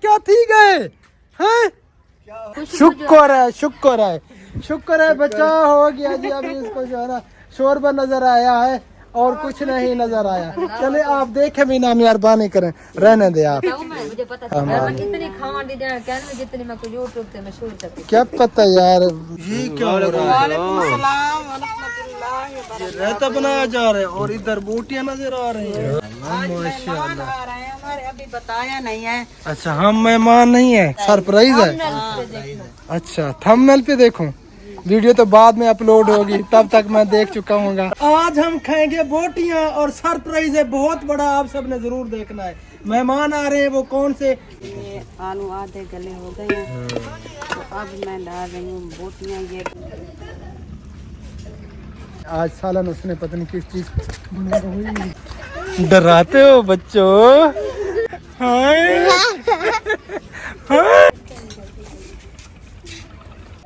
क्या थी गए हैं। शुक्र है बचा हो गया जी। अभी इसको जो है ना शोरबा नजर आया है और कुछ नहीं नजर आया। चले आप देखे भी ना मेहरबानी करें, रहने दे आप। मुझे पता था मैं कितनी खावा दी देना क्या मैं जितनी मैं कुछ यूट्यूब पे मैं शूट करती क्या पता यार ये क्या हो रहा है। ये रायता बनाया जा रहा है और इधर बोटियां नजर आ रही हैं। माशाल्लाह। अभी बताया नहीं है। अच्छा हम मेहमान नहीं है, सरप्राइज है। अच्छा थंबनेल पे देखूं, वीडियो तो बाद में अपलोड होगी, तब तक मैं देख चुका हूँ। आज हम खाएंगे बोटियां और सरप्राइज है बहुत बड़ा, आप सबने जरूर देखना है। मेहमान आ रहे हैं, वो कौन से। ये आलू आधे गले हो गए हैं तो अब मैं डाल रही हूँ बोटियां। ये आज सालन उसने पता नहीं किस चीज बना हुई। डराते हो बच्चों।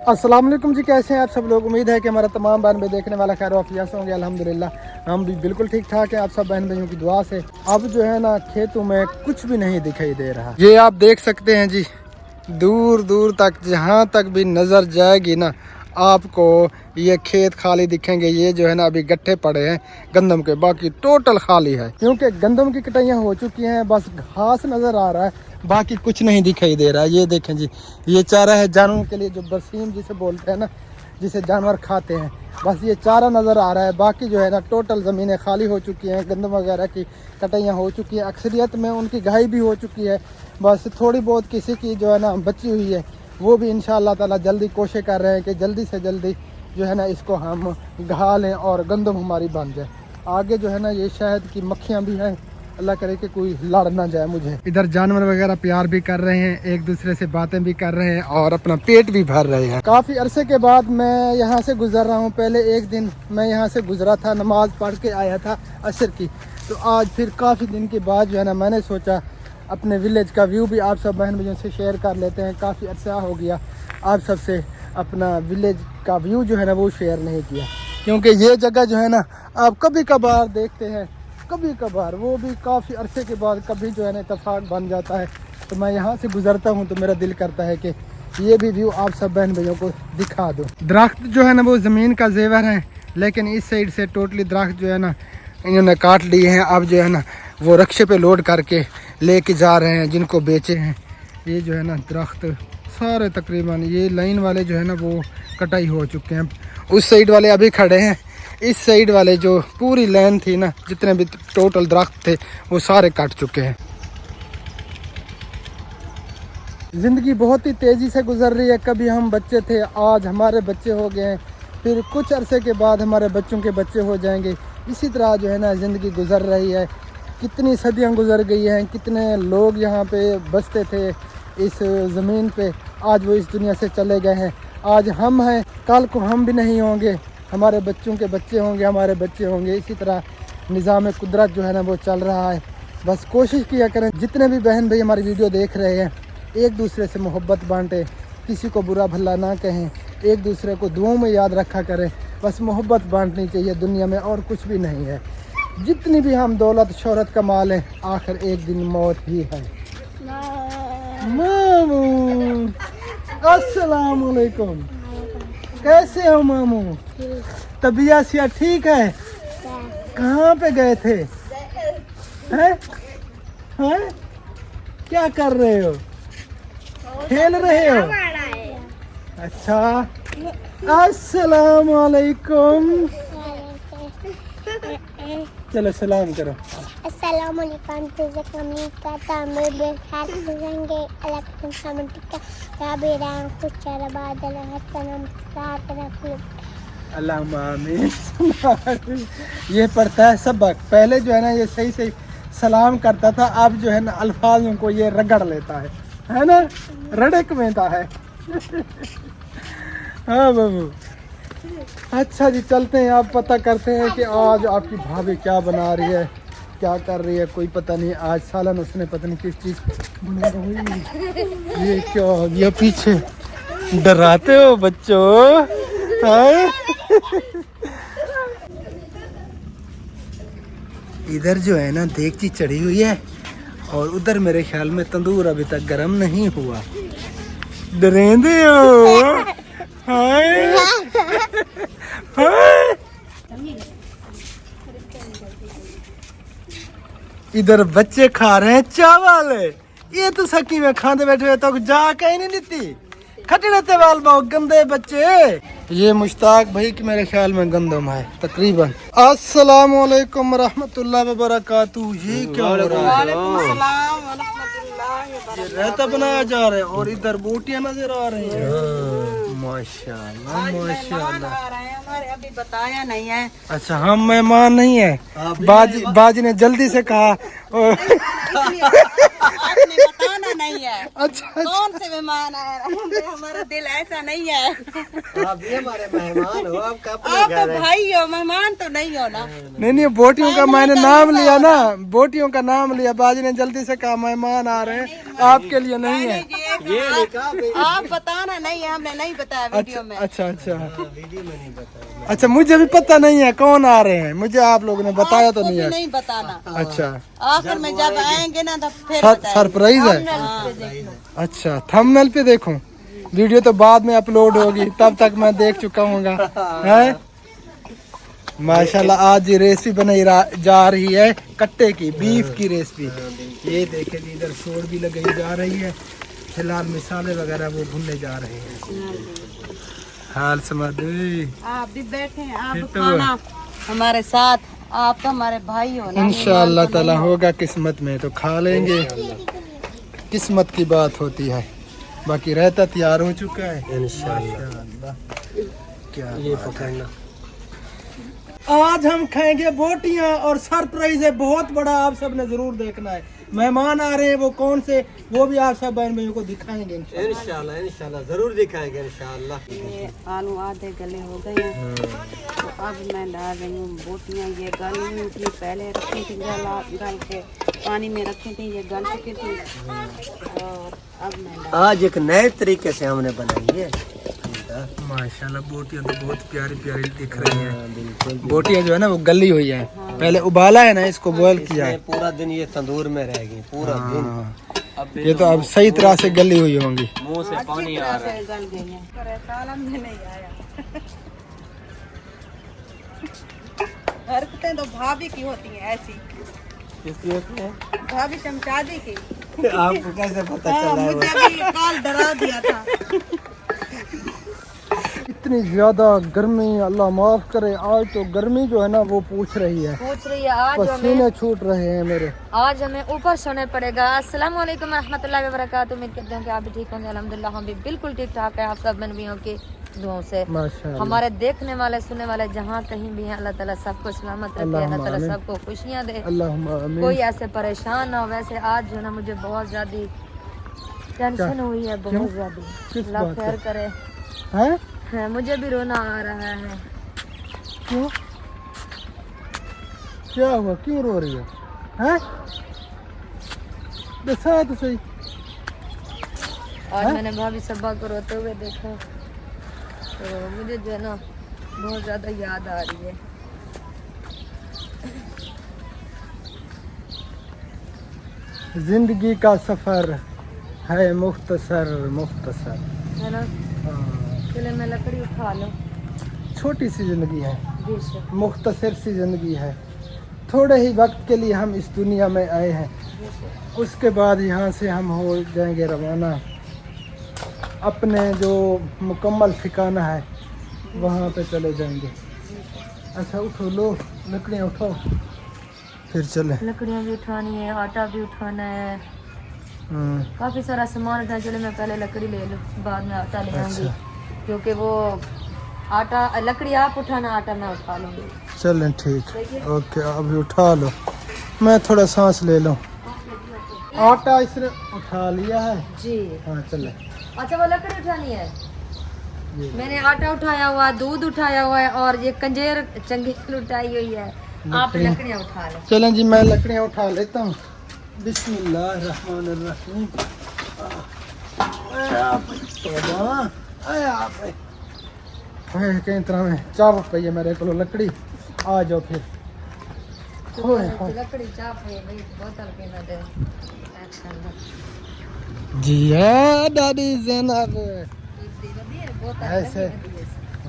अस्सलाम वालेकुम जी, कैसे हैं आप सब लोग। उम्मीद है कि हमारा तमाम बहन भाई देखने वाला खैर वाफियत होंगे। अल्हम्दुलिल्लाह हम भी बिल्कुल ठीक ठाक हैं आप सब बहन भाइयों की दुआ से। अब जो है ना खेतों में कुछ भी नहीं दिखाई दे रहा। ये आप देख सकते हैं जी, दूर दूर तक जहाँ तक भी नज़र जाएगी ना आपको ये खेत खाली दिखेंगे। ये जो है ना अभी गट्ठे पड़े हैं गंदम के, बाकी टोटल खाली है क्योंकि गंदम की कटाइयाँ हो चुकी हैं। बस घास नज़र आ रहा है, बाकी कुछ नहीं दिखाई दे रहा है। ये देखें जी, ये चारा है जानवरों के लिए, जो बरसीम जिसे बोलते हैं ना, जिसे जानवर खाते हैं। बस ये चारा नज़र आ रहा है। बाकी जो है ना टोटल ज़मीनें खाली हो चुकी हैं, गंदम वगैरह की कटाइयाँ हो चुकी हैं। अक्सरियत में उनकी घाई भी हो चुकी है। बस थोड़ी बहुत किसी की जो है ना बची हुई है, वो भी इंशाअल्लाह ताला जल्दी कोशिश कर रहे हैं कि जल्दी से जल्दी जो है ना इसको हम घा लें और गंदम हमारी बन जाए। आगे जो है ना ये शहद की मक्खियाँ भी हैं, अल्लाह करे कि कोई लड़ ना जाए मुझे। इधर जानवर वगैरह प्यार भी कर रहे हैं, एक दूसरे से बातें भी कर रहे हैं और अपना पेट भी भर रहे हैं। काफ़ी अरसे के बाद मैं यहाँ से गुजर रहा हूँ। पहले एक दिन मैं यहाँ से गुजरा था, नमाज पढ़ के आया था असर की। तो आज फिर काफ़ी दिन के बाद जो है ना मैंने सोचा अपने विलेज का व्यू भी आप सब बहन भाइयों से शेयर कर लेते हैं। काफ़ी अर्सा हो गया आप सबसे अपना विलेज का व्यू जो है ना वो शेयर नहीं किया, क्योंकि ये जगह जो है ना आप कभी कभार देखते हैं, कभी कभार, वो भी काफ़ी अरसे के बाद कभी जो है ना इत्तेफाक बन जाता है। तो मैं यहाँ से गुजरता हूँ तो मेरा दिल करता है कि ये भी व्यू आप सब बहन भाइयों को दिखा दूँ। दरख्त जो है ना वो ज़मीन का जेवर है, लेकिन इस साइड से टोटली दरख्त जो है ना इन्होंने काट लिए हैं। अब जो है ना वो रक्शे पे लोड करके लेके जा रहे हैं जिनको बेचे हैं। ये जो है ना दरख्त सारे तकरीबन ये लाइन वाले जो है ना वो कटाई हो चुके हैं। उस साइड वाले अभी खड़े हैं, इस साइड वाले जो पूरी लाइन थी ना, जितने भी टोटल दरख्त थे वो सारे कट चुके हैं। ज़िंदगी बहुत ही तेज़ी से गुजर रही है। कभी हम बच्चे थे, आज हमारे बच्चे हो गए हैं, फिर कुछ अरसे के बाद हमारे बच्चों के बच्चे हो जाएंगे। इसी तरह जो है ना ज़िंदगी गुजर रही है। कितनी सदियां गुजर गई हैं, कितने लोग यहाँ पे बसते थे इस ज़मीन पे, आज वो इस दुनिया से चले गए हैं। आज हम हैं, कल को हम भी नहीं होंगे, हमारे बच्चों के बच्चे होंगे, हमारे बच्चे होंगे। इसी तरह निज़ाम कुदरत जो है ना वो चल रहा है। बस कोशिश किया करें, जितने भी बहन भाई हमारी वीडियो देख रहे हैं, एक दूसरे से मोहब्बत बांटें, किसी को बुरा भला ना कहें, एक दूसरे को दुआओं में याद रखा करें। बस मोहब्बत बांटनी चाहिए दुनिया में, और कुछ भी नहीं है। जितनी भी हम दौलत शोहरत कमा लें, आखिर एक दिन मौत ही है। मामू अस्सलाम वालेकुम, कैसे हो मामू। तबीयत से ठीक है। कहाँ पे गए थे हैं? हैं? क्या कर रहे हो, खेल रहे हो। अच्छा अस्सलाम वालेकुम, चलो सलाम करो। अस्सलामुअलैकुम। तुझे कमी का तामिर बेखार करेंगे अलग समझता या बेरा कुछ चार बादल हसनम साथ रखो अल्लाह आमीन। ये पढ़ता है सबक। पहले जो है ना ये सही सही सलाम करता था, अब जो है ना अल्फाजों को ये रगड़ लेता है ना, रड़क में है। हाँ बाबू। अच्छा जी चलते हैं, आप पता करते हैं कि आज आपकी भाभी क्या बना रही है, क्या कर रही है। कोई पता नहीं, आज सालन उसने पता नहीं किस चीज़ बना हुई। ये क्या हो गया पीछे, डराते हो बच्चों। इधर जो है ना देगची चढ़ी हुई है और उधर मेरे ख्याल में तंदूर अभी तक गर्म नहीं हुआ। डरेंदे हो? हाय हाय। इधर बच्चे खा रहे हैं चावल। ये तो सकी में खाते बैठे हुए तो जा कहीं नहीं देती। खटे रहते वाल बहुत गंदे बच्चे। ये मुश्ताक भाई की मेरे ख्याल में गंदम है तकरीबन। अस्सलाम वालेकुम रहमतुल्लाह व बरकातहू। ये क्या हो रहा है? ये रायता बनाया जा रहा है और इधर बोटियां नजर आ रही हैं। माशाल्लाह माशाल्लाह। हमारे अभी बताया नहीं है। अच्छा हम मेहमान नहीं है। बाजी ने जल्दी से कहा। आपने बताना नहीं है। अच्छा कौन से मेहमान आए? हमारा दिल ऐसा नहीं है। आप भी हमारे मेहमान हो, आपका अपना आप घर तो है। भाई हो, मेहमान तो नहीं हो ना। नहीं बोटियों का मैंने नाम लिया ना, बोटियों का नाम लिया। बाजी ने जल्दी से कहा मेहमान आ रहे हैं, आपके लिए नहीं है। ये लिखा भी आप बताना नहीं है, हमने नहीं बताया वीडियो में। अच्छा वीडियो में नहीं बताया। अच्छा मुझे भी पता नहीं है कौन आ रहे हैं। मुझे आप लोगों ने बताया तो आपको नहीं भी है। नहीं बताना। अच्छा आखिर में जब आएंगे ना तो फिर बताएंगे। सरप्राइज है। अच्छा थंबनेल पे देखूं, वीडियो तो बाद में अपलोड होगी, तब तक मैं देख चुका हूँगा। है माशाल्लाह। आज ये रेसिपी बनाई जा रही है कट्टे की, बीफ की रेसिपी। ये देखे जी इधर शोर भी लगाई जा रही है। फिलहाल मिसाले वगैरह वो भुनने जा रहे हैं। हाल समझ आप भी बैठे हैं, आप फिर तो खाना हमारे साथ। आप तो हमारे भाई हो ना। इंशाअल्लाह ताला होगा किस्मत में तो खा लेंगे। किस्मत की बात होती है। बाकी रहता तैयार हो चुका है इंशाल्लाह। क्या ये पकड़ना। आज हम खाएंगे बोटियां और सरप्राइज है बहुत बड़ा, आप सब ने जरूर देखना है। मेहमान आ रहे हैं, वो कौन से वो भी आप सब बहन भाइयों को दिखाएंगे इंशाल्लाह इंशाल्लाह जरूर दिखाएंगे इंशाल्लाह। ये आलू आधे गले हो गए हैं तो अब मैं डाल रही हूँ बोटियाँ। ये गल हुई थी, पहले रखी थी गल के पानी में रखी थी, ये गल चुकी थी। और अब मैं आज एक नए तरीके से हमने बनाई है। माशाल्लाह। बोटियां तो बहुत प्यारी प्यारी दिख रही हैं। बिल्कुल। बोटियां जो है ना वो गली हुई है। पहले उबाला है ना, इसको बॉयल किया है। पूरा दिन ये तंदूर में रहेगी पूरा दिन। ये तो अब सही तरह से गली हुई होंगी। मुंह से पानी आ रहा है। गल गई है। सालन में नहीं आया। हरकतें तो भाभी की होती हैं ऐसी। किसकी होती है? भाभी चमचादी की। आपको कैसे पता हाँ, चला? मुझे भी कॉल डरा दिया था। इतनी ज्यादा गर्मी, अल्लाह माफ करे। आज तो गर्मी जो है ना वो पूछ रही है। आज पसीने छूट रहे हैं मेरे। आज हमें ऊपर सोने पड़ेगा। अस्सलाम वालेकुम रहमतुल्लाहि व बरकातहू। उम्मीद करते हैं कि आप भी ठीक होंगे। अल्हम्दुलिल्लाह हम भी बिल्कुल ठीक ठाक है। आप सब मनवियों की दुआओं से माशाल्लाह। हमारे देखने वाले सुनने वाले जहाँ कहीं भी हैं, अल्लाह ताला सबको सलामत रखे, अल्लाह ताला आमीन। सबको खुशियाँ दे, अल्लाहुम्मा आमीन। कोई ऐसे परेशान ना हो। वैसे आज जो ना मुझे बहुत ज्यादा टेंशन हुई है, बहुत ज्यादा। किस अल्लाह बात खैर करे। हैं? है मुझे भी रोना आ रहा है। क्यों? क्या हुआ? क्यों रो रही है? हैं? बता तो सही। आज मैंने भाभी सब्बा को रोते हुए देखा तो मुझे जो है ना बहुत ज्यादा याद आ रही है। जिंदगी का सफर है मुख्तसर मुख्तसर। है ना? चले मैं लकड़ी उठा लो। छोटी सी जिंदगी है, बेशक मुख्तसर सी जिंदगी है। थोड़े ही वक्त के लिए हम इस दुनिया में आए हैं, उसके बाद यहाँ से हम हो जाएंगे रवाना। अपने जो मुकम्मल ठिकाना है वहाँ पे चले जाएंगे। अच्छा उठो, लो लकड़ियाँ उठाओ फिर चले। लकड़ियाँ भी उठानी है, आटा भी उठाना है, काफी सारा सामान उठाना। चले मैं पहले लकड़ी ले लूँ, बाद में आटा ले आऊंगी। क्योंकि वो आटा लकड़ी आप उठाना, आटा मैं उठा लूंगी। चलें ठीक, ओके अभी उठा लो, मैं थोड़ा सांस ले लूँ। आटा इसने उठा लिया है जी। हाँ चले। अच्छा वो लकड़ी उठानी है। मैंने आटा उठाया हुआ है, दूध उठाया हुआ है और ये कंजेर चंगेर उठाई हुई है। आप लकड़ियाँ उठा लो। चलें जी, मैं लकड़ियाँ उठा लेता हूँ। बिस्मिल्लाहिर्रहमानिर्रहीम। कई तरह में चाप पई है मेरे को लकड़ी। आ जाओ फिर। लकड़ी चाप है भाई, बोतल पीना दे। माशाल्लाह। जी हाँ दादी ज़ैनब ऐसे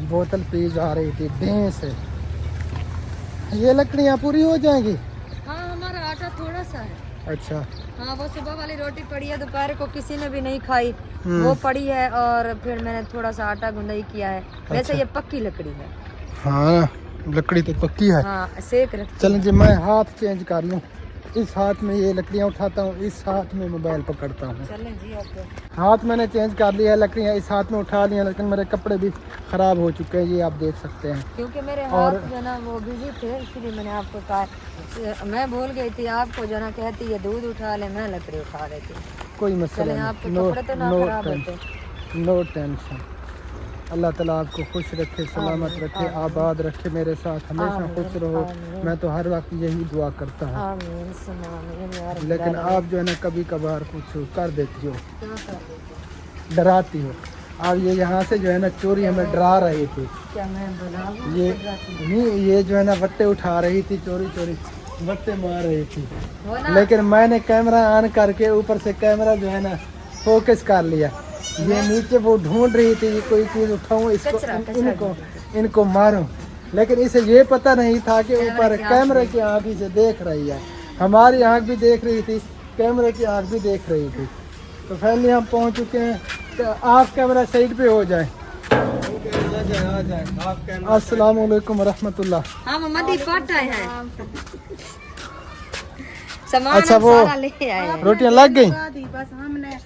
बोतल पी जा रही थी ढेर से। ये लकड़ियाँ पूरी हो जाएंगी? हाँ हमारा आटा थोड़ा सा है। अच्छा। हाँ वो सुबह वाली रोटी पड़ी है, दोपहर को किसी ने भी नहीं खाई, वो पड़ी है और फिर मैंने थोड़ा सा आटा गुंदाई किया है। वैसे ये पक्की लकड़ी है। हाँ लकड़ी तो पक्की है। हाँ सेक रख। चलें जी मैं हाथ चेंज कर लूँ, इस हाथ में ये लकड़ियाँ उठाता हूँ, इस हाथ में मोबाइल पकड़ता हूँ। चलें जी आपको। हाथ मैंने चेंज कर लिया है, लकड़ियाँ इस हाथ में उठा लिया, लेकिन मेरे कपड़े भी ख़राब हो चुके हैं, ये आप देख सकते हैं। क्योंकि मेरे हाथ जो ना वो बिजी थे, इसलिए मैंने आपको कहा। मैं भूल गई थी आपको जो ना कहती है दूध उठा ले, मैं लकड़ी उठा देती। कोई मसला चलें नहीं, आपके कपड़े तो ना खराब होते। No tension. अल्लाह ताला आपको खुश रखे, सलामत रखे, आबाद रखे, मेरे साथ हमेशा खुश रहो। मैं तो हर वक्त यही दुआ करता हूँ। आमीन सुम्मा आमीन या रब्बल लेकिन आलमीन। आप जो है ना कभी कभार कुछ कर देती हो, क्या कर देते? डराती हो। आप ये यहाँ से जो है ना चोरी हमें डरा रही थी, क्या मैं बुलाऊं? ये नहीं, ये जो है ना वट्टे उठा रही थी, चोरी चोरी वट्टे मार रही थी। वो ना लेकिन मैंने कैमरा ऑन करके ऊपर से कैमरा जो है ना फोकस कर लिया। ये नीचे वो ढूंढ रही थी कि कोई चीज़ उठाऊं, इसको इनको मारूं, लेकिन इसे ये पता नहीं था कि ऊपर कैमरे की आँख से देख रही है। हमारी आँख भी देख रही थी, कैमरे की आँख भी देख रही थी। तो फाइनली हम पहुंच चुके हैं। तो आप कैमरा साइड पे हो जाए। अस्सलाम वालेकुम रहमतुल्लाह। हाँ मम्मा पाटा है। सामान अच्छा, हम वो सारा लेके आए हैं। रोटियां लग गई? बस हमने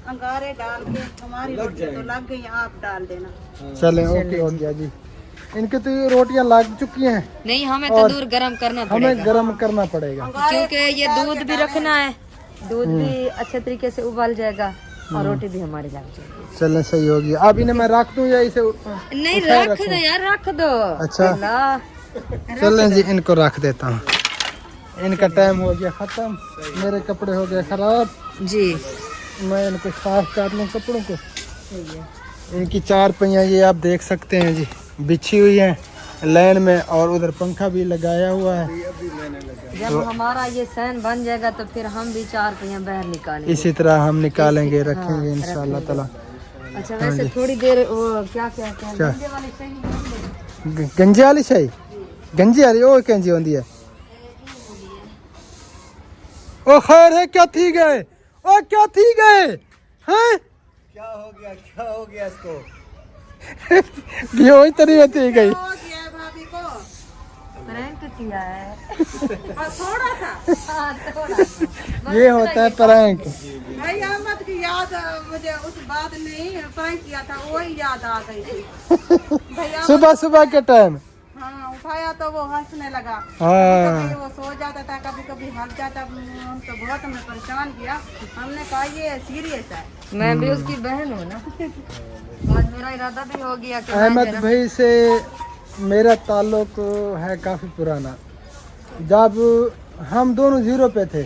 अंगारे डाल के हमारी रोटी तो लग गई, आप डाल देना। चले ओके हो गया जी। इनकी तो ये रोटियां लग चुकी हैं, नहीं हमें तंदूर गरम करना हमें पड़ेगा, गर्म करना पड़ेगा। क्योंकि ये दूध भी रखना है, दूध भी अच्छे तरीके से उबाल जाएगा और रोटी भी हमारी लग जाएगी। चलें सही होगी। अब इन्हें मैं रख दूं या इसे नहीं रख दो यार, रख दो। अच्छा। अल्लाह। चलें जी इनको रख देता हूँ। इनका टाइम हो गया ख़त्म, मेरे कपड़े हो गए ख़राब जी। मैं इनको साफ कर लूँ कपड़ों को। इनकी चार पहियाँ ये आप देख सकते हैं जी बिछी हुई हैं लाइन में, और उधर पंखा भी लगाया हुआ है। जब हमारा ये सहन बन जाएगा तो फिर हम भी चार पहिया बाहर निकालेंगे। इसी तरह हम निकालेंगे, रखेंगे इंशाल्लाह ताला। अच्छा वैसे थोड़ी देर वो क्या क्या क्या क्या? गंजे वाली चाहिए? गंजे वाली शाही, गंजे वाली ओ कैंजी होती है। ओ खैर है, क्या थी गए, ओ क्या थी गए हैं? क्या हो गया इसको? ये तरी थी गई। भाभी को प्रैंक किया है। थोड़ा सा हाँ, थोड़ा सा। ये होता है प्रैंक। भाई अहमद की याद मुझे उस बात नहीं प्रैंक किया था, वही याद आ गई थी। भैया सुबह सुबह के टाइम हाँ उठाया तो वो हंसने लगा। हाँ। कभी वो सो जाता था, कभी कभी हंस जाता। हम तो बहुत हमें परेशान किया। हमने कहा ये सीरियस है। मैं भी उसकी बहन हूँ ना। आज मेरा इरादा भी हो गया कि मैं अहमद जरा- भाई से मेरा ताल्लुक है काफ़ी पुराना। जब हम दोनों जीरो पे थे,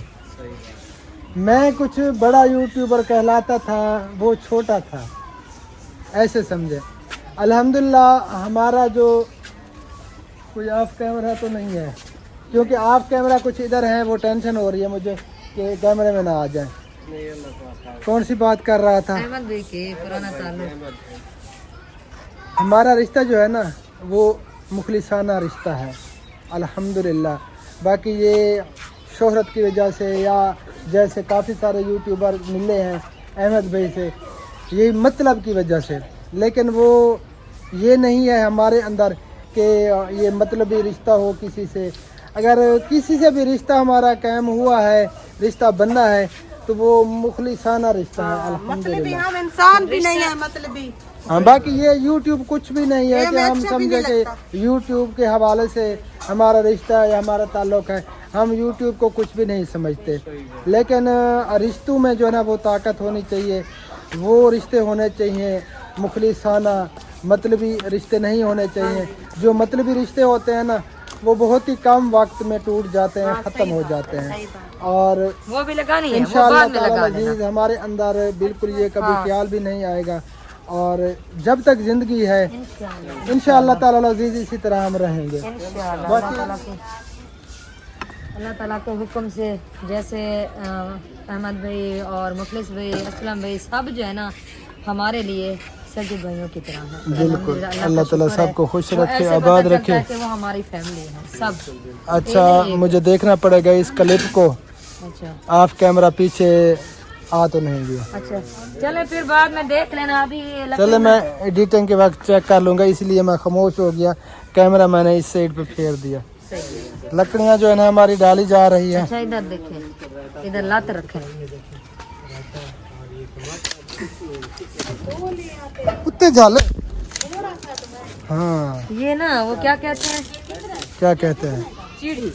मैं कुछ बड़ा यूट्यूबर कहलाता था, वो छोटा था, ऐसे समझे। अल्हम्दुलिल्लाह हमारा जो कोई ऑफ कैमरा तो नहीं है, क्योंकि ऑफ कैमरा कुछ इधर है, वो टेंशन हो रही है मुझे कि कैमरे में ना आ जाए। कौन सी बात कर रहा था? अहमद भाई के पुराना ताल्लुक। हमारा रिश्ता जो है ना वो मुखलिसाना रिश्ता है अल्हम्दुलिल्लाह। बाकी ये शोहरत की वजह से या जैसे काफ़ी सारे यूट्यूबर मिले हैं अहमद भाई से, ये मतलब की वजह से, लेकिन वो ये नहीं है हमारे अंदर कि ये मतलबी रिश्ता हो किसी से। अगर किसी से भी रिश्ता हमारा कायम हुआ है, रिश्ता बनना है, तो वो मुखलिसाना रिश्ता है मतलबी अल्हम्दुलिल्लाह। हम इंसान भी नहीं है मतलबी। हाँ बाकी ये YouTube कुछ भी नहीं है ये कि हमें हम अच्छा भी समझे नहीं कि YouTube के हवाले से हमारा रिश्ता है या हमारा ताल्लुक है। हम YouTube को कुछ भी नहीं समझते, लेकिन रिश्तों में जो है ना वो ताकत होनी चाहिए, वो रिश्ते होने चाहिए मुखलिसाना, मतलबी रिश्ते नहीं होने चाहिए। जो मतलबी रिश्ते होते हैं ना वो बहुत ही कम वक्त में टूट जाते हैं, ख़त्म हो जाते हैं। और वो भी लगानी है, वो इंशाअल्लाह बाद में लगा ताला देना। अजीज हमारे अंदर बिल्कुल ये कभी ख्याल भी नहीं आएगा, और जब तक ज़िंदगी है इंशाअल्लाह ताला अजीज इसी तरह हम रहेंगे। इंशाअल्लाह अल्लाह ताला के हुक्म से जैसे अहमद भाई और मुखलिस भाई, असलम भाई, सब जो है ना हमारे लिए सगे भाइयों की तरह है। बिल्कुल, अल्लाह ताला सबको खुश वो रखे, ऐसे आबाद पता चलता रखे। है कि वो हमारी फैमिली है सब। अच्छा, मुझे देखना पड़ेगा इस क्लिप को, अच्छा ऑफ कैमरा पीछे आ तो नहीं गया। अच्छा, चले फिर बाद में देख लेना। अभी चले मैं एडिटिंग के वक्त चेक कर लूँगा, इसलिए मैं खामोश हो गया, कैमरा मैंने इस साइड पे फेर दिया। लकड़ियाँ जो है ना हमारी डाली जा रही है। अच्छा इधर देखें, इधर लात रखे कुत्ते झाले। हाँ, ये ना वो क्या कहते हैं, क्या कहते हैं, सीढ़ी।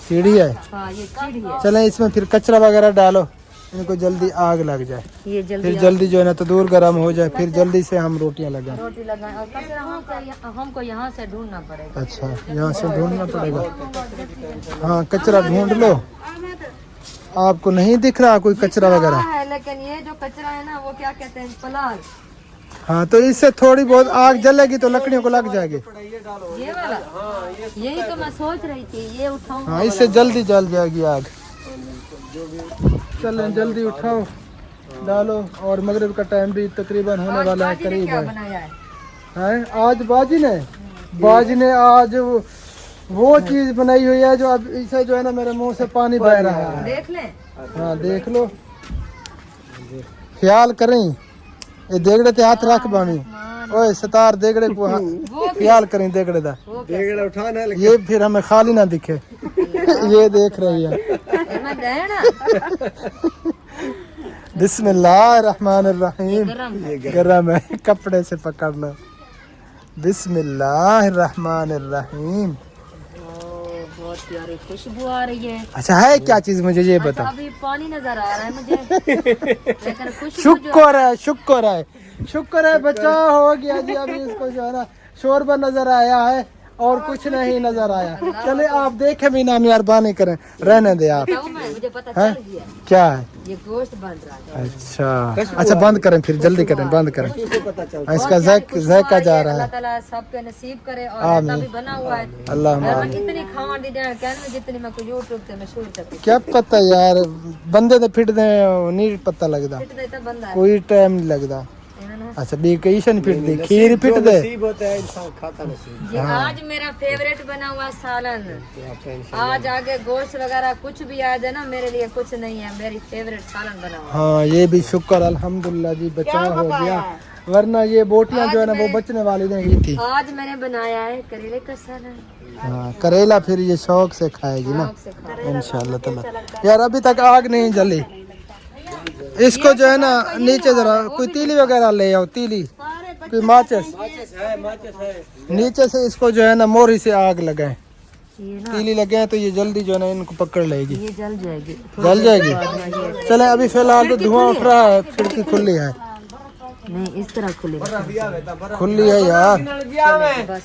सीढ़ी है। हाँ ये सीढ़ी है। चले इसमें फिर कचरा वगैरह डालो, इनको जल्दी आग लग जाए, ये फिर जल्दी जल्दी जो है ना तंदूर गर्म हो जाए, फिर जल्दी से हम रोटियां लगाएं। रोटी लगाएं। और कचरा हमको यहाँ से ढूंढना पड़ेगा। अच्छा, यहाँ से ढूंढना पड़ेगा। हाँ, कचरा ढूंढ लो। आपको नहीं दिख रहा कोई कचरा वगैरह? है, लेकिन ये जो कचरा है ना वो क्या कहते हैं, पलाल। हाँ, तो इससे थोड़ी बहुत आग जलेगी तो लकड़ियों को लग जाएगी। ये वाला, यही तो मैं सोच रही थी, ये उठाऊं। हाँ, इससे जल्दी जल जाएगी आग। चलें जल्दी उठाओ, डालो। और मगरिब का टाइम भी तकरीबन होने वाला है, करीब क्या है। बनाया है? हैं? आज बाजी ने आज वो चीज बनाई हुई है जो अब इसे जो है ना मेरे मुंह से पानी बह रहा है। देख लें। हाँ देख लो, ख्याल करें। ये देगड़े ते हाथ रख बामी, ओए सतार देगड़े को ख्याल करें देगड़े दा, देगड़ा उठाना ये फिर हमें खाली ना दिखे। ये देख रही है। मैं दे ना। बिस्मिल्लाहिर्रहमानिर्रहीम। गरम। गरम है, कपड़े से पकड़ लो। बिस्मिल्लाहिर्रहमानिर्रहीम। बहुत प्यारी खुशबू आ रही है। अच्छा, है क्या चीज मुझे ये बता। अभी पानी नजर आ रहा है मुझे, लेकिन खुशबू शुक्र है, शुक्र है, शुक्र है, बचाव हो गया जी। अभी इसको जो है ना शोरबा नजर आया है और कुछ नहीं नजर आया। चले आप देखे भी ना, मेहरबानी करें, रहने दे आप। मुझे पता चल गया क्या है? ये गोश्त बन रहा है। अच्छा बंद करें, फिर जल्दी करें, बंद करें। इसका ज़ायका जा रहा अल्लाह है। ताला सबके नसीब करे। और ऐसा भी बना हुआ है। अल्लाह मैं इतनी खावा दी जाए कहने जितनी मैं को यूट्यूब पे मशहूर तक क्या पता यार, बंदे तो फिट दे नहीं पता लगता, इतना बंदा है। कोई टाइम नहीं लगता। अच्छा, बीकेशन फिट दे, खीर फिट दे। नसीब होता है, इंसान खाता नसीब। ये आज मेरा फेवरेट बना हुआ सालन। आज आगे गोश्त वगैरह कुछ भी आ जाए ना, मेरे लिए कुछ नहीं है, मेरी फेवरेट सालन बना हुआ। हाँ, ये भी शुक्र अल्हम्दुलिल्लाह जी, बचाव हो गया, वरना ये बोटियां जो है ना वो बचने वाली नहीं थी। आज मैंने बनाया है करेले का सालन। हाँ, करेला फिर ये शौक से खाएगी ना शौक से खाओ। इंशाल्लाह ताला। यार अभी तक आग नहीं जली, इसको जो है ना नीचे जरा कोई तीली वगैरह ले आओ, तीली कोई माचिस नीचे से इसको जो है ना मोरी से आग लगाए, ये ना तीली लगे तो ये जल्दी जो है ना इनको पकड़ लेगी, ये जल जाएगी। जल जाएगी। चले अभी फिलहाल तो धुआं उठ रहा है, खिड़की खुली है। नहीं, इस तरह खुलेगा। खुली है यार,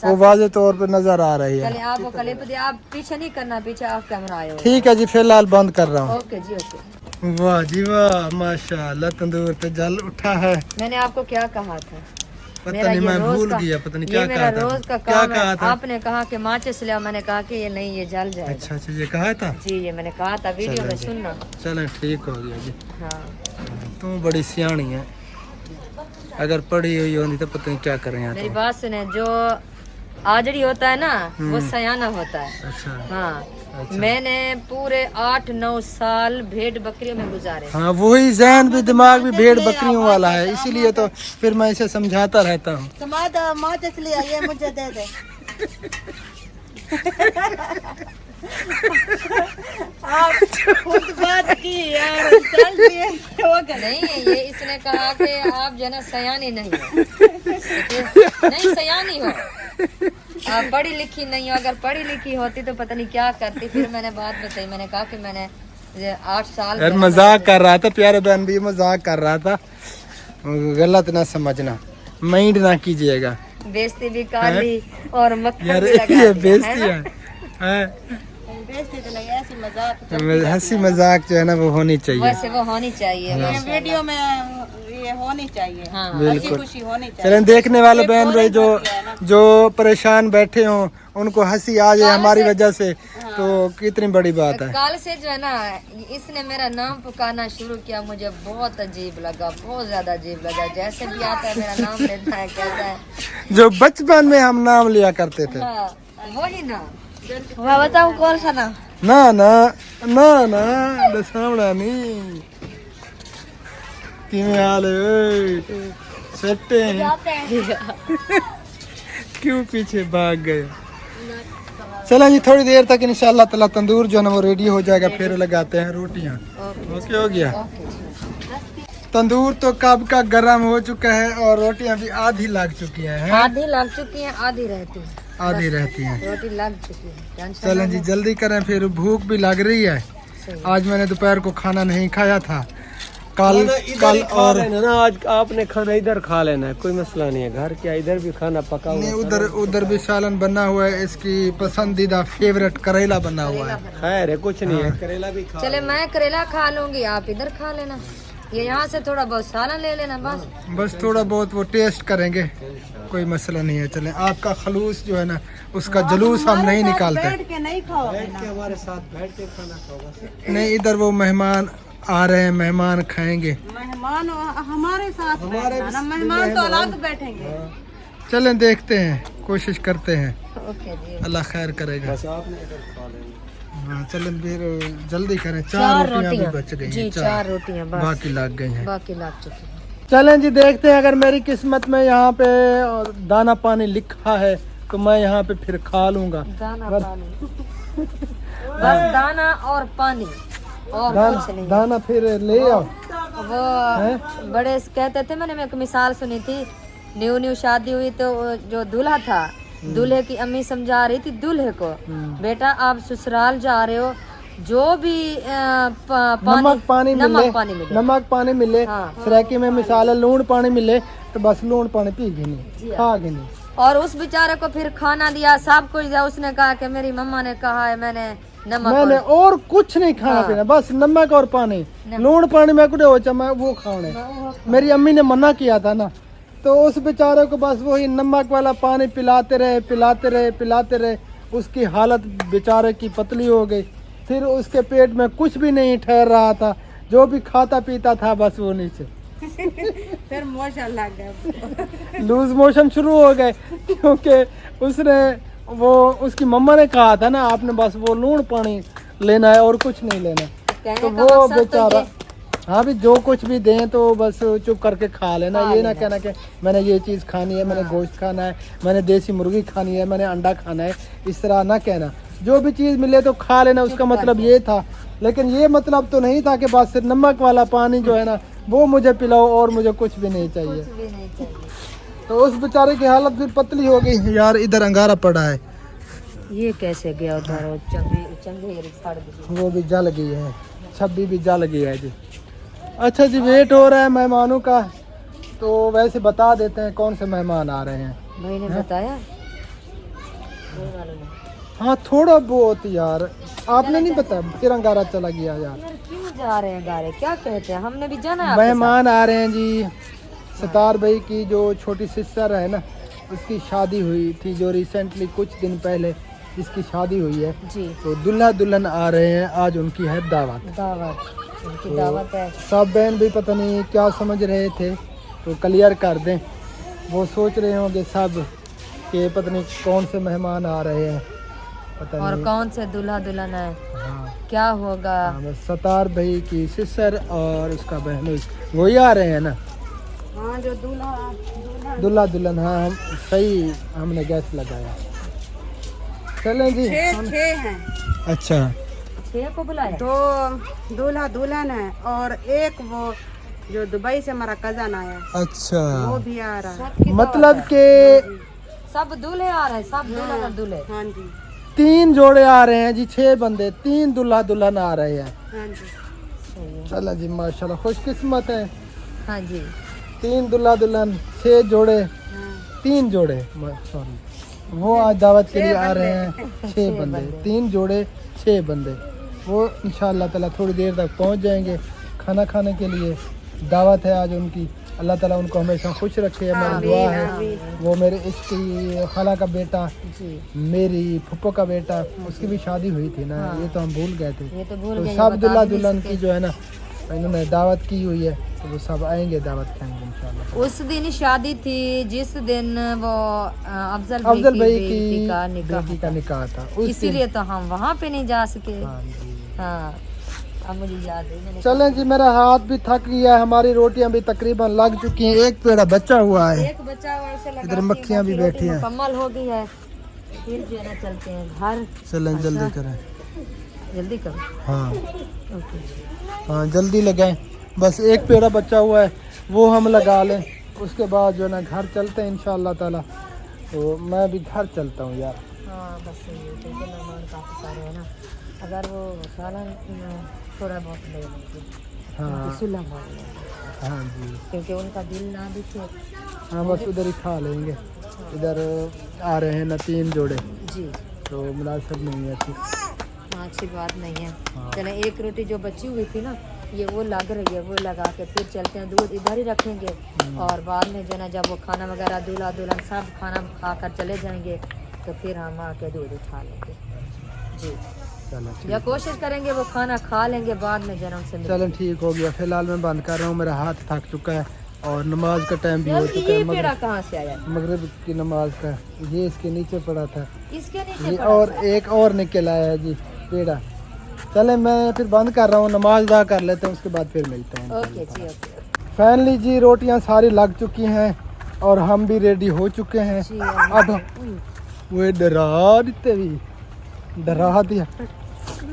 वो वाज़े तौर पे नजर आ रही है। चलिए आपको क्लिप दिया, आप पीछे नहीं करना, पीछे आप कैमरा आए हो। ठीक है जी, फिलहाल बंद कर रहा हूँ। ओके जी ओके। वाह जी वाह, माशाल्लाह, तंदूर पे जल उठा है। मैंने आपको क्या कहा था? पता नहीं, मैं भूल गया, पता नहीं क्या ये कहा मेरा था। रोज का क्या काम है। कहा था? आपने कहा कि माचिस ले आओ, मैंने कहा कि ये नहीं, ये जल जाएगा। अच्छा अच्छा, ये कहा था। जी ये मैंने कहा था, वीडियो में सुनना। चलें ठीक हो गया जी। हाँ तू बड़ी सियाणी है, अगर पढ़ी हुई होती तो पता नहीं क्या करें यार। मेरी बात सुने, जो आजड़ी होता है ना वो सयाना होता है। अच्छा हाँ, मैंने पूरे 8-9 साल भेड़ बकरियों में गुजारे। हाँ, वही जहन भी दिमाग भी भेड़ बकरियों वाला है, इसीलिए तो फिर मैं इसे समझाता रहता हूँ। माचिस ले आइए, मुझे दे दे। आप खुद बात की यार, चल दिए हो गया। नहीं, ये इसने कहा कि आप जो है ना सयानी नहीं हो। नहीं सयानी हो, आप पढ़ी लिखी नहीं हो। अगर पढ़ी लिखी होती तो पता नहीं क्या करती। फिर मैंने बात बताई, मैंने कहा कि मैंने 8 साल यार मजाक कर रहा था, प्यारे बहन भी मजाक कर रहा था, गलत ना समझना, माइंड ना कीजिएगा। बेइज्जती भी कर ली और मक्खन यार भी लगा ये दिया, बेइज्जती है है, ना? बेइज्जती तो नहीं, ऐसी मजाक। हंसी मजाक जो है ना वो होनी चाहिए। वैसे वो होनी चाहिए। वीडियो में ये होनी चाहिए, हाँ हंसी खुशी होनी चाहिए। चलें, देखने वाले बहन भाई जो परेशान बैठे हों, उनको हंसी आ जाए हमारी वजह से, तो कितनी बड़ी बात है। कल से जो है ना इसने मेरा नाम पुकारना शुरू किया, मुझे बहुत अजीब लगा, बहुत ज्यादा अजीब लगा। जैसे भी आता है मेरा नाम लेता है, कहता है जो बचपन में हम नाम लिया करते थे। हाँ, वही नाम। मैं बताऊँ कौन सा नाम? ना ना ना ना दसावड़ा नहीं। किमें हाल है? सट्टे हैं। क्यों पीछे भाग गए? चलो जी थोड़ी देर तक इंशाल्लाह ताला तंदूर जो है ना वो रेडी हो जाएगा, फिर लगाते हैं रोटियां। ओके हो गया। तंदूर तो कब का गर्म हो चुका है और रोटियां भी आधी लग चुकी हैं। आधी लग चुकी हैं, आधी रहती है, आधी रहती हैं। रोटी लग चुकी है। चलें जी जल्दी करें, फिर भूख भी लग रही है। आज मैंने दोपहर को खाना नहीं खाया था, कल और ना आज आपने खाना इधर खा लेना है, कोई मसला नहीं है। घर क्या इधर भी खाना पका हुआ नहीं, उधर भी सालन बना हुआ है। इसकी पसंदीदा फेवरेट करेला बना हुआ है। खैर है, कुछ नहीं है, करेला भी खा। चले मैं करेला खा लूंगी, आप इधर खा लेना। ये यहाँ से थोड़ा बहुत सालन ले लेना, बस थोड़ा बहुत वो टेस्ट करेंगे, कोई मसला नहीं है। चलें, आपका खलूस जो है ना उसका जुलूस हम नहीं निकालते। बैठ के नहीं खाओ, हमारे साथ बैठ के खाना खाओ। नहीं, इधर वो मेहमान आ रहे हैं, मेहमान खाएंगे। मेहमान हमारे साथ बैठना, मेहमान तो अलग बैठेंगे। चलें देखते हैं, कोशिश करते हैं, ओके जी। अल्लाह खैर करेगा। आपने इधर खा लेना। हाँ चलें फिर जल्दी करें। 4 रोटियां भी बच गई जी, हैं, 4 रोटियां बस, बाकी लग गई हैं। बाकी लग चुकी है। चलें जी देखते हैं, अगर मेरी किस्मत में यहाँ पे दाना पानी लिखा है तो मैं यहाँ पे फिर खा लूंगा। दाना पानी बस दाना और पानी और कुछ नहीं। दाना फिर ले आओ। वो बड़े कहते थे, मैंने एक मिसाल सुनी थी, न्यू शादी हुई तो जो दूल्हा था, दूल्हे की अम्मी समझा रही थी दूल्हे को, बेटा आप ससुराल जा रहे हो, जो भी नमक पानी मिले, मिले हाँ। सराकी में मिसाल लून पानी मिले तो बस लून पानी पी नहीं, खा नहीं। और उस बेचारे को फिर खाना दिया, सब कुछ दिया। उसने कहा कि मेरी मम्मा ने कहा है, मैंने और कुछ नहीं खाना पीना, बस नमक और पानी, लून पानी में कुछ हो मैं वो खाने। मेरी अम्मी ने मना किया था ना, तो उस बेचारे को बस वही नमक वाला पानी पिलाते रहे। उसकी हालत बेचारे की पतली हो गई, फिर उसके पेट में कुछ भी नहीं ठहर रहा था, जो भी खाता पीता था बस वो नीचे। फिर मोशन लग गया, लूज मोशन शुरू हो गए, क्योंकि उसकी मम्मा ने कहा था ना आपने बस वो लूण पानी लेना है और कुछ नहीं लेना। तो वो बेचारा हाँ भी जो कुछ भी दें तो बस चुप करके खा लेना। ये ना कहना कि मैंने ये चीज़ खानी है, मैंने गोश्त खाना है, मैंने देसी मुर्गी खानी है, मैंने अंडा खाना है, इस तरह ना कहना। जो भी चीज़ मिले तो खा लेना, उसका मतलब ये था। लेकिन ये मतलब तो नहीं था कि बस सिर्फ नमक वाला पानी जो है ना वो मुझे पिलाओ और मुझे कुछ भी नहीं चाहिए। तो उस बेचारे की हालत भी पतली हो गई। यार इधर अंगारा पड़ा है, ये कैसे गया उधर, चंगे वो भी जल गई है, छब्बी भी जल गई है जी। अच्छा जी वेट हो रहा है मेहमानों का, तो वैसे बता देते हैं कौन से मेहमान आ रहे हैं। भाई ने बताया? हाँ थोड़ा बहुत यार, आपने नहीं बताया, फिर अंगारा चला गया यार। क्यों जा रहे हैं गारे, क्या कहते हैं, हमने भी जाना है। मेहमान आ रहे हैं जी, सतार भाई की जो छोटी सिस्टर है ना, उसकी शादी हुई थी, जो रिसेंटली कुछ दिन पहले इसकी शादी हुई है जी। तो दूल्हा दुल्हन आ रहे हैं, आज उनकी है दावत। उनकी दावत है। सब बहन भी पता नहीं क्या समझ रहे थे, तो क्लियर कर दें। वो सोच रहे होंगे सब कि पता नहीं कौन से मेहमान आ रहे हैं, पता और नहीं कौन से दूल्हा दुल्हन है, हाँ, क्या होगा। बस सतार भाई की सिस्टर और उसका बहन वही आ रहे हैं ना। हाँ जो दूल्हा दुल्हन, हाँ हम सही, हमने गैस लगाया। चलें जी। 6 हैं। अच्छा 6 को बुलाया? 2 दूल्हा दुल्हन है और एक वो जो दुबई से हमारा कजन आया, अच्छा, वो भी आ रहा है। मतलब के सब दूल्हे आ रहे हैं, सब दूल्हा और दूल्हे। हाँ जी 3 जोड़े आ रहे हैं जी, 6 बंदे, 3 दूल्हा दुल्हन आ रहे हैं। हाँ जी। चलो जी माशाल्लाह, खुशकिस्मत है। हाँ जी 3 दूल्हा दुल्हन, 6 जोड़े, 3 जोड़े, सॉरी, वो आज दावत के लिए आ रहे हैं। 6 बंदे, 3 जोड़े, 6 बंदे। वो इंशाअल्लाह ताला थोड़ी देर तक पहुंच जाएंगे खाना खाने के लिए। दावत है आज उनकी, अल्लाह ताला उनको हमेशा खुश रखे, हमारी दुआ है। वो मेरे इसकी खाला का बेटा, मेरी फुप्पो का बेटा, उसकी भी शादी हुई थी ना, ये तो हम भूल गए थे। ये तो भूल तो गए, सब दुल्हा दुल्हन की जो है ना इन्होंने दावत की हुई है, तो वो सब आएंगे, दावत खाएंगे इंशाल्लाह। उस दिन शादी थी जिस दिन वो अफजल अफजल भाई की बेटी बेटी का निकाह था, उस इसीलिए तो हम वहाँ पे नहीं जा सके। हाँ जी। हाँ, अब मुझे याद है, मैंने चलें जी, मेरा हाथ भी थक गया है, हमारी रोटियां भी तकरीबन लग चुकी हैं, एक पेड़ा बचा हुआ है, एक बच्चा वैसे लगा इधर मक्खियां भी बैठी हैं। मुकम्मल हो गई है, फिर जो है ना चलते हैं घर। चलें जल्दी करें। जल्दी करो। हाँ ओके। हाँ जल्दी लगाएं, बस एक पेड़ा बचा हुआ है वो हम लगा लें, उसके बाद जो है ना घर चलते हैं इंशाअल्लाह ताला। तो मैं भी घर चलता हूँ यार। हाँ बस ये क्योंकि मेहमान काफ़ी सारे हैं ना, अगर वो सालन थोड़ा बहुत ले लेंगे हाँ सुलह मार लेंगे, हाँ जी, क्योंकि उनका दिल ना दिखे। हाँ बस उधर ही खा लेंगे। इधर आ रहे हैं ना 3 जोड़े, जी तो मुनासिब नहीं है फिर। हाँ, अच्छी बात नहीं है। हाँ। चलें, एक रोटी जो बची हुई थी ना, ये वो लग रही है, वो लगा के फिर चलते हैं, दूध इधर ही रखेंगे और बाद में जो ना जब वो खाना वगैरह दूल्हा दुल्हन सब खाना खा कर चले जाएंगे तो फिर हम आके दूध उठा लेंगे। जी, चलो ठीक, या कोशिश करेंगे वो खाना खा लेंगे, बाद में जन्म से मिलेंगे। चलो ठीक हो गया। फिलहाल मैं बंद कर रहा हूँ, मेरा हाथ थक चुका है और नमाज का टाइम भी हो चुका है। ये पेड़ा कहाँ से आया? मगरिब की नमाज का, ये इसके नीचे पड़ा था, इसके नीचे ये पड़ा और था। एक और निकल आया है जी पेड़ा। चले मैं फिर बंद कर रहा हूँ, नमाज अदा कर लेते हैं, उसके बाद फिर मिलते हैं। ओके जी, ओके फाइनली जी रोटियां सारी लग चुकी हैं और हम भी रेडी हो चुके हैं। जी। अब वो डरा देते भी डरा दिया।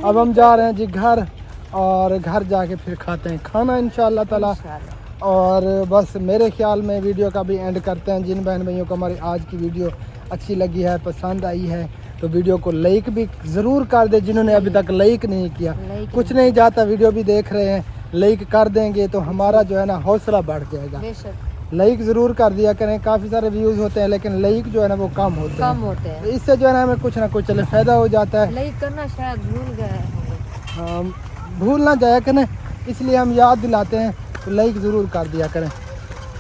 अब हम जा रहे हैं जी घर, और घर जाके फिर खाते हैं खाना इंशाअल्लाह ताला। इंशाअल्लाह। और बस मेरे ख्याल में वीडियो का भी एंड करते हैं। जिन बहन भाइयों को हमारी आज की वीडियो अच्छी लगी है, पसंद आई है, तो वीडियो को लाइक भी ज़रूर कर दे। जिन्होंने अभी तक लाइक नहीं किया, कुछ नहीं जाता, वीडियो भी देख रहे हैं, लाइक कर देंगे तो हमारा जो है ना हौसला बढ़ जाएगा। बेशक लाइक ज़रूर कर दिया करें। काफ़ी सारे व्यूज़ होते हैं लेकिन लाइक जो है ना वो कम होते कम हैं, होते तो हैं। इससे जो है ना हमें कुछ ना कुछ चले फ़ायदा हो जाता है। लाइक करना शायद भूल गए होंगे। हम भूल ना जाया करें, इसलिए हम याद दिलाते हैं, तो लाइक ज़रूर कर दिया करें।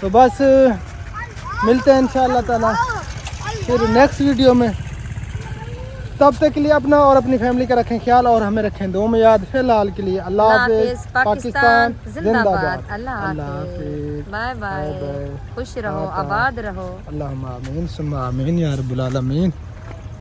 तो बस मिलते हैं इंशाअल्लाह ताला फिर नेक्स्ट वीडियो में। तब तक के लिए अपना और अपनी फैमिली का रखें ख्याल और हमें रखें दो में याद। फिलहाल के लिए अल्लाह हाफिज़, पाकिस्तान जिंदाबाद। अल्लाह हाफिज़, हाफिज़, बाय बाय, बाय। खुश रहो, टाटा। आबाद रहो। अल्लाहुम्मा आमीन सुम्मा आमीन या रब्बुल आलमीन।